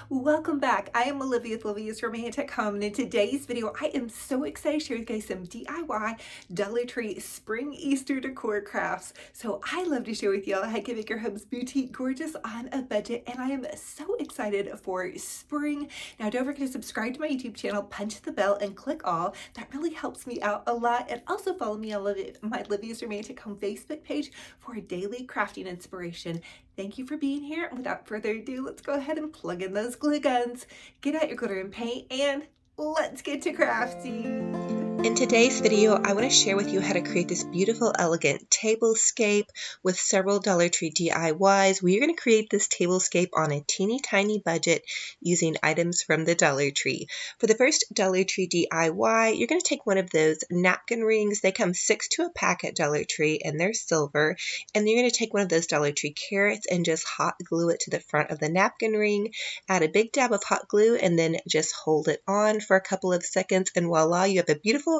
Welcome back. I am Olivia with Olivia's Romantic Home, and in today's video, I am so excited to share with you guys some DIY Dollar Tree Spring Easter decor crafts. So I love to share with y'all how you can make your homes boutique gorgeous on a budget, and I am so excited for spring. Now, don't forget to subscribe to my YouTube channel, punch the bell, and click all. That really helps me out a lot. And also follow me on my Olivia's Romantic Home Facebook page for a daily crafting inspiration. Thank you for being here. And without further ado, let's go ahead and plug in those glue guns, get out your glitter and paint, and let's get to crafting. In today's video, I want to share with you how to create this beautiful, elegant tablescape with several Dollar Tree DIYs. We're going to create this tablescape on a teeny tiny budget using items from the Dollar Tree. For the first Dollar Tree DIY, you're going to take one of those napkin rings. They come 6 to a pack at Dollar Tree and they're silver. And you're going to take one of those Dollar Tree carrots and just hot glue it to the front of the napkin ring. Add a big dab of hot glue and then just hold it on for a couple of seconds, and voila, you have a beautiful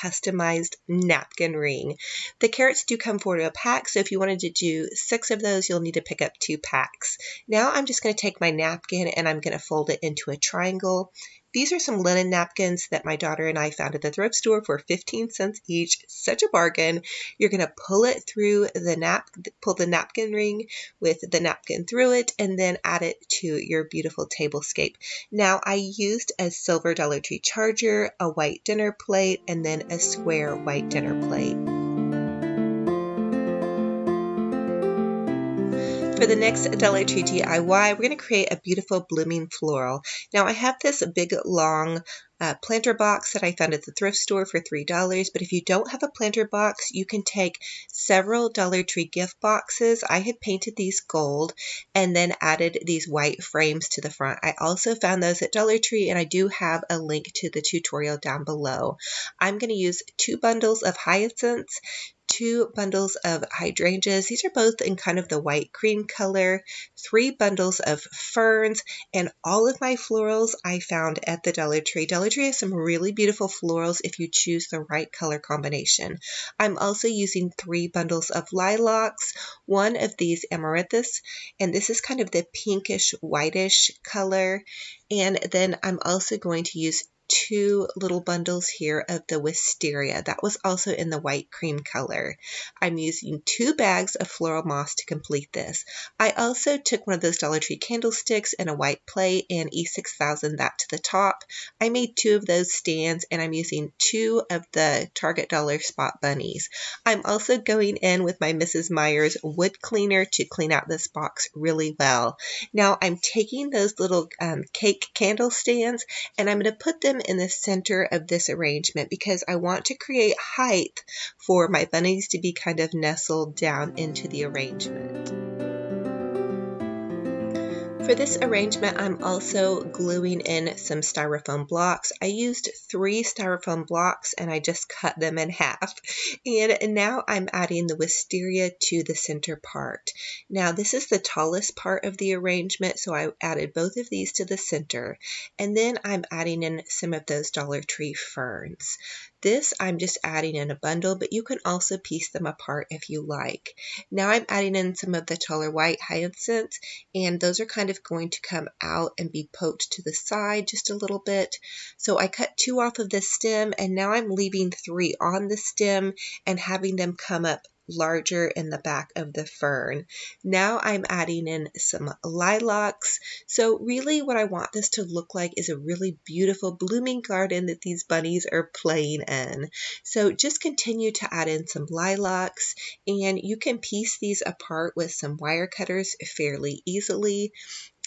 customized napkin ring. The carrots do come 4 to a pack, so if you wanted to do 6 of those, you'll need to pick up 2 packs. Now I'm just going to take my napkin and I'm going to fold it into a triangle. These are some linen napkins that my daughter and I found at the thrift store for 15 cents each. Such a bargain. You're going to pull it through pull the napkin ring with the napkin through it, and then add it to your beautiful tablescape. Now I used a silver Dollar Tree charger, a white dinner plate, and then a square white dinner plate. For the next Dollar Tree DIY, we're going to create a beautiful blooming floral. Now I have this big long planter box that I found at the thrift store for $3, but if you don't have a planter box, you can take several Dollar Tree gift boxes. I had painted these gold and then added these white frames to the front. I also found those at Dollar Tree, and I do have a link to the tutorial down below. I'm going to use 2 bundles of hyacinths, 2 bundles of hydrangeas. These are both in kind of the white cream color, 3 bundles of ferns, and all of my florals I found at the Dollar Tree. Dollar Tree has some really beautiful florals if you choose the right color combination. I'm also using 3 bundles of lilacs, 1 of these amaryllis, and this is kind of the pinkish whitish color. And then I'm also going to use 2 little bundles here of the wisteria. That was also in the white cream color. I'm using 2 bags of floral moss to complete this. I also took one of those Dollar Tree candlesticks in a white plate and E6000 that to the top. I made 2 of those stands, and I'm using 2 of the Target Dollar Spot bunnies. I'm also going in with my Mrs. Meyer's wood cleaner to clean out this box really well. Now I'm taking those little cake candle stands, and I'm going to put them in the center of this arrangement because I want to create height for my bunnies to be kind of nestled down into the arrangement. For this arrangement, I'm also gluing in some styrofoam blocks. I used 3 styrofoam blocks and I just cut them in half. And now I'm adding the wisteria to the center part. Now this is the tallest part of the arrangement, so I added both of these to the center. And then I'm adding in some of those Dollar Tree ferns. This I'm just adding in a bundle, but you can also piece them apart if you like. Now I'm adding in some of the taller white hyacinths, and those are kind of going to come out and be poked to the side just a little bit. So I cut 2 off of the stem, and now I'm leaving 3 on the stem and having them come up larger in the back of the fern. Now I'm adding in some lilacs. So really what I want this to look like is a really beautiful blooming garden that these bunnies are playing in. So just continue to add in some lilacs, and you can piece these apart with some wire cutters fairly easily.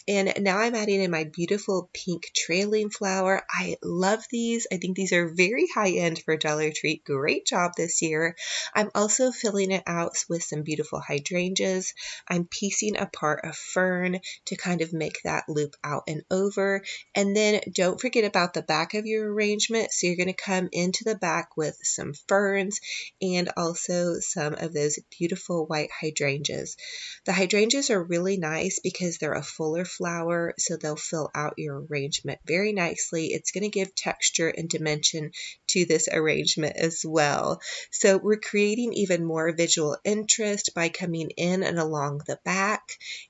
And now I'm adding in my beautiful pink trailing flower. I love these. I think these are very high end for Dollar Tree. Great job this year. I'm also filling it out with some beautiful hydrangeas. I'm piecing apart a fern to kind of make that loop out and over. And then don't forget about the back of your arrangement. So you're going to come into the back with some ferns and also some of those beautiful white hydrangeas. The hydrangeas are really nice because they're a fuller flower, so they'll fill out your arrangement very nicely. It's going to give texture and dimension to this arrangement as well. So we're creating even more visual interest by coming in and along the back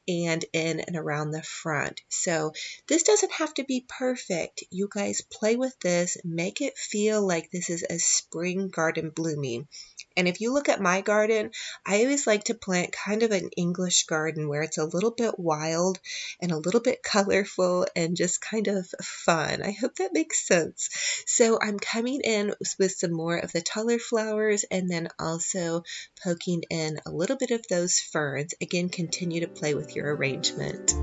and in and around the front. So this doesn't have to be perfect. You guys play with this, make it feel like this is a spring garden blooming. And if you look at my garden, I always like to plant kind of an English garden where it's a little bit wild and a little bit colorful and just kind of fun. I hope that makes sense. So I'm coming in with some more of the taller flowers and then also poking in a little bit of those ferns. Again, continue to play with your arrangement.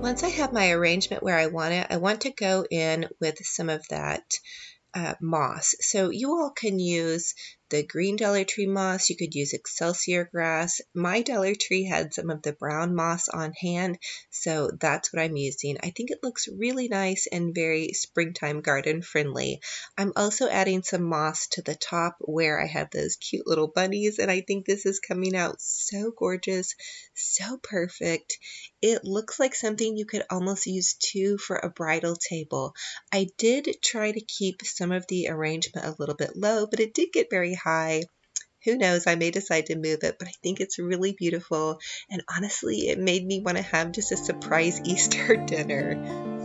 Once I have my arrangement where I want it, I want to go in with some of that moss. So you all can use the green Dollar Tree moss. You could use Excelsior grass. My Dollar Tree had some of the brown moss on hand, so that's what I'm using. I think it looks really nice and very springtime garden friendly. I'm also adding some moss to the top where I have those cute little bunnies, and I think this is coming out so gorgeous, so perfect. It looks like something you could almost use too for a bridal table. I did try to keep some of the arrangement a little bit low, but it did get very high. Who knows, I may decide to move it, but I think it's really beautiful. And honestly, it made me want to have just a surprise Easter dinner.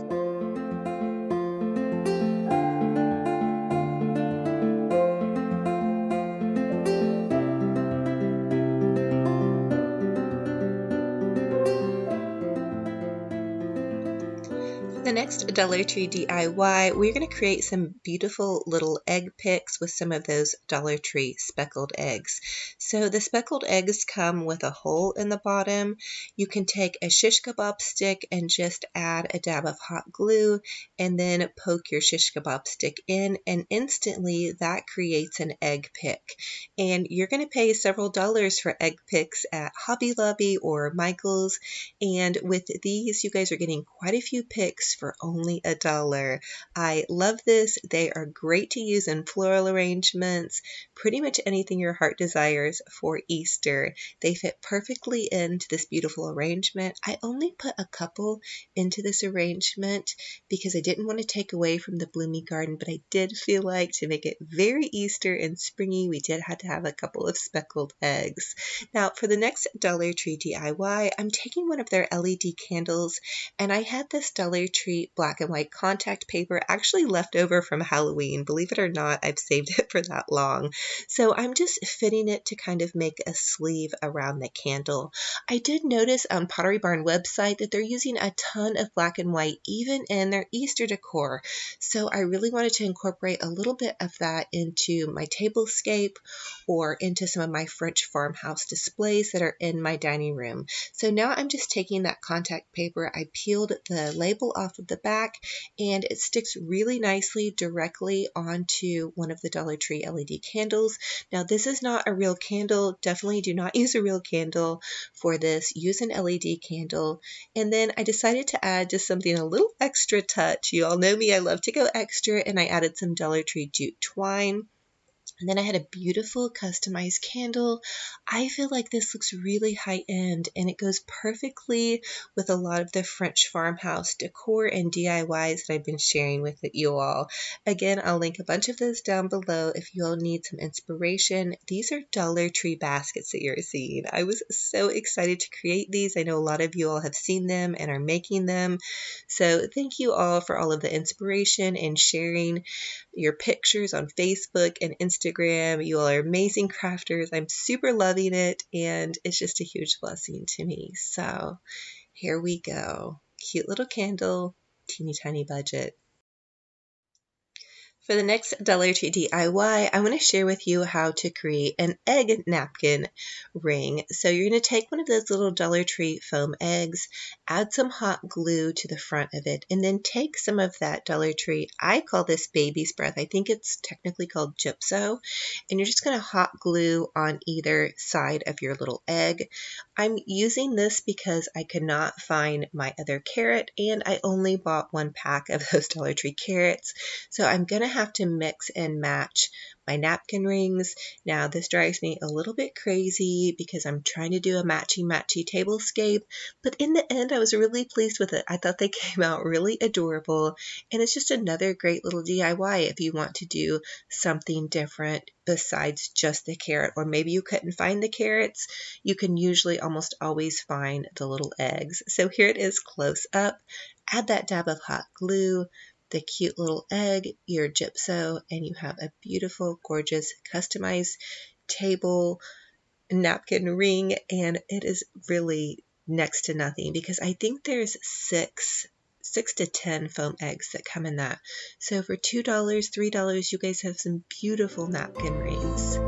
The next Dollar Tree DIY, we're going to create some beautiful little egg picks with some of those Dollar Tree speckled eggs. So the speckled eggs come with a hole in the bottom. You can take a shish kebab stick and just add a dab of hot glue and then poke your shish kebab stick in, and instantly that creates an egg pick. And you're going to pay several dollars for egg picks at Hobby Lobby or Michael's, and with these you guys are getting quite a few picks for only $1. I love this. They are great to use in floral arrangements, pretty much anything your heart desires for Easter. They fit perfectly into this beautiful arrangement. I only put a couple into this arrangement because I didn't want to take away from the bloomy garden, but I did feel like to make it very Easter and springy, we did have to have a couple of speckled eggs. Now for the next Dollar Tree DIY, I'm taking one of their LED candles, and I had this Dollar Tree black and white contact paper actually left over from Halloween. Believe it or not, I've saved it for that long. So I'm just fitting it to kind of make a sleeve around the candle. I did notice on Pottery Barn website that they're using a ton of black and white even in their Easter decor. So I really wanted to incorporate a little bit of that into my tablescape or into some of my French farmhouse displays that are in my dining room. So now I'm just taking that contact paper, I peeled the label off of the back, and it sticks really nicely directly onto one of the Dollar Tree LED candles. Now this is not a real candle. Definitely do not use a real candle for this. Use an LED candle. And then I decided to add just something a little extra touch. You all know me, I love to go extra, and I added some Dollar Tree jute twine. And then I had a beautiful customized candle. I feel like this looks really high end, and it goes perfectly with a lot of the French farmhouse decor and DIYs that I've been sharing with you all. Again, I'll link a bunch of those down below if you all need some inspiration. These are Dollar Tree baskets that you're seeing. I was so excited to create these. I know a lot of you all have seen them and are making them. So thank you all for all of the inspiration and sharing your pictures on Facebook and Instagram. You all are amazing crafters. I'm super loving it, and it's just a huge blessing to me. So here we go. Cute little candle, teeny tiny budget. For the next Dollar Tree DIY, I want to share with you how to create an egg napkin ring. So you're going to take one of those little Dollar Tree foam eggs, add some hot glue to the front of it, and then take some of that Dollar Tree, I call this baby's breath, I think it's technically called gypso, and you're just going to hot glue on either side of your little egg. I'm using this because I could not find my other carrot, and I only bought one pack of those Dollar Tree carrots. So I'm going to have to mix and match my napkin rings. Now this drives me a little bit crazy because I'm trying to do a matchy tablescape, but in the end I was really pleased with it. I thought they came out really adorable, and it's just another great little DIY if you want to do something different besides just the carrot, or maybe you couldn't find the carrots. You can usually almost always find the little eggs. So here it is close up. Add that dab of hot glue, the cute little egg, your gypso, and you have a beautiful, gorgeous, customized table napkin ring, and it is really next to nothing because I think there's six to 10 foam eggs that come in that. So for $2, $3, you guys have some beautiful napkin rings.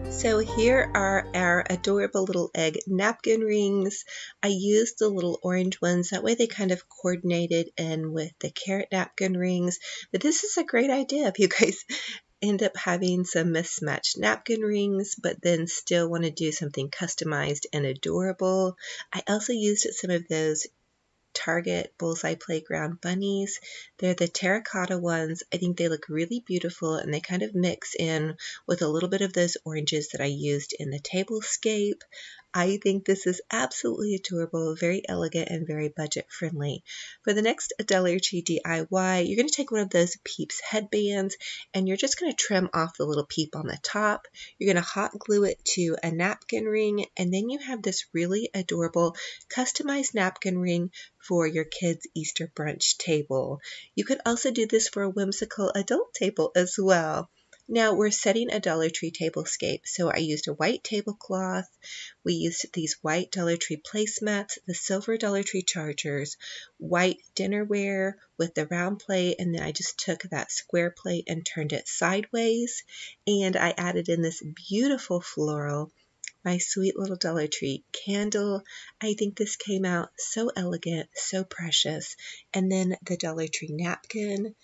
So here are our adorable little egg napkin rings. I used the little orange ones, that way they kind of coordinated in with the carrot napkin rings. But this is a great idea if you guys end up having some mismatched napkin rings, but then still want to do something customized and adorable. I also used some of those Target Bullseye Playground bunnies. They're the terracotta ones. I think they look really beautiful, and they kind of mix in with a little bit of those oranges that I used in the tablescape. I think this is absolutely adorable, very elegant, and very budget friendly. For the next Dollar Tree DIY, you're going to take one of those Peeps headbands, and you're just going to trim off the little peep on the top. You're going to hot glue it to a napkin ring, and then you have this really adorable customized napkin ring for your kids' Easter brunch table. You could also do this for a whimsical adult table as well. Now we're setting a Dollar Tree tablescape, so I used a white tablecloth. We used these white Dollar Tree placemats, the silver Dollar Tree chargers, white dinnerware with the round plate, and then I just took that square plate and turned it sideways, and I added in this beautiful floral, my sweet little Dollar Tree candle. I think this came out so elegant, so precious. And then the Dollar Tree napkin,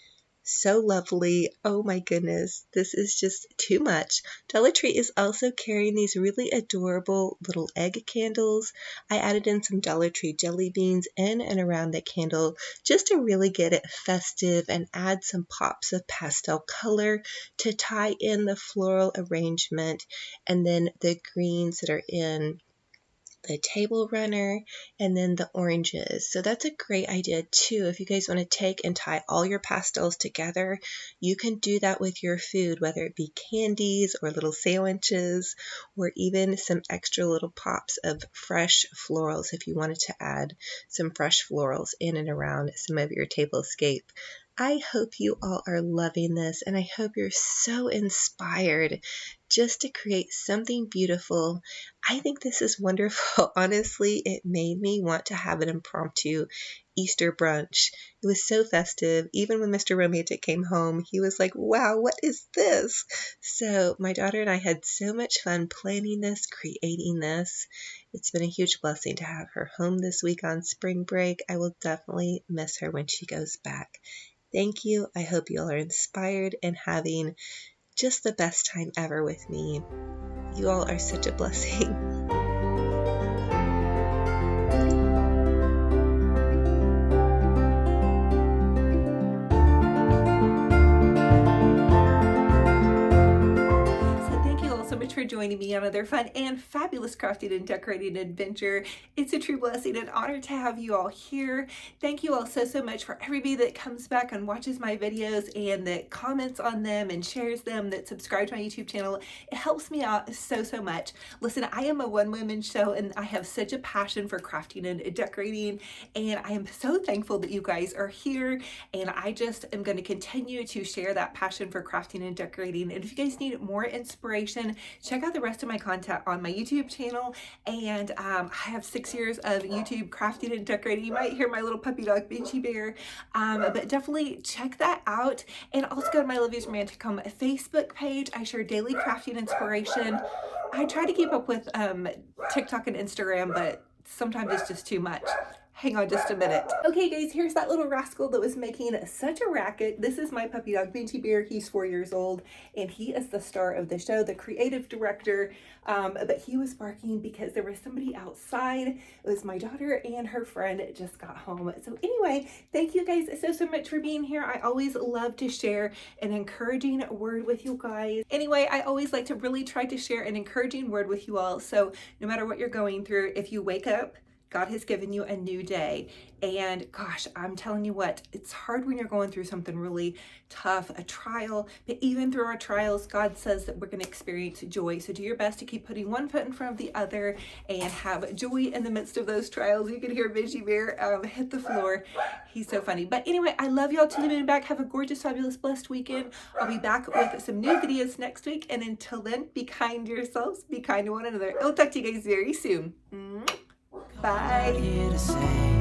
so lovely. Oh my goodness, this is just too much. Dollar Tree is also carrying these really adorable little egg candles. I added in some Dollar Tree jelly beans in and around the candle just to really get it festive and add some pops of pastel color to tie in the floral arrangement, and then the greens that are in the table runner, and then the oranges. So that's a great idea too. If you guys want to take and tie all your pastels together, you can do that with your food, whether it be candies or little sandwiches, or even some extra little pops of fresh florals if you wanted to add some fresh florals in and around some of your tablescape. I hope you all are loving this, and I hope you're so inspired just to create something beautiful. I think this is wonderful. Honestly, it made me want to have an impromptu Easter brunch. It was so festive. Even when Mr. Romantic came home, he was like, wow, what is this? So my daughter and I had so much fun planning this, creating this. It's been a huge blessing to have her home this week on spring break. I will definitely miss her when she goes back. Thank you. I hope you all are inspired and having just the best time ever with me. You all are such a blessing. For joining me on another fun and fabulous crafting and decorating adventure. It's a true blessing and honor to have you all here. Thank you all so much for everybody that comes back and watches my videos and that comments on them and shares them, that subscribe to my YouTube channel. It helps me out so much. Listen, I am a one-woman show and I have such a passion for crafting and decorating, and I am so thankful that you guys are here, and I just am going to continue to share that passion for crafting and decorating. And if you guys need more inspiration check out the rest of my content on my YouTube channel. And I have 6 years of YouTube crafting and decorating. You might hear my little puppy dog, Benchy Bear, but definitely check that out. And also go to my Olivia's Romantic Home Facebook page. I share daily crafting inspiration. I try to keep up with TikTok and Instagram, but sometimes it's just too much. Hang on just a minute. Okay guys, here's that little rascal that was making such a racket. This is my puppy dog, Benchy Bear. He's 4 years old and he is the star of the show, the creative director. But he was barking because there was somebody outside. It was my daughter and her friend just got home. So anyway, thank you guys so much for being here. I always love to share an encouraging word with you guys. Anyway, I always like to really try to share an encouraging word with you all. So no matter what you're going through, if you wake up, God has given you a new day. And gosh, I'm telling you what, it's hard when you're going through something really tough, a trial, but even through our trials, God says that we're going to experience joy. So do your best to keep putting one foot in front of the other and have joy in the midst of those trials. You can hear Benchy Bear hit the floor. He's so funny. But anyway, I love y'all. Tuning in back. Have a gorgeous, fabulous, blessed weekend. I'll be back with some new videos next week. And until then, be kind to yourselves, be kind to one another. I'll talk to you guys very soon. Bye.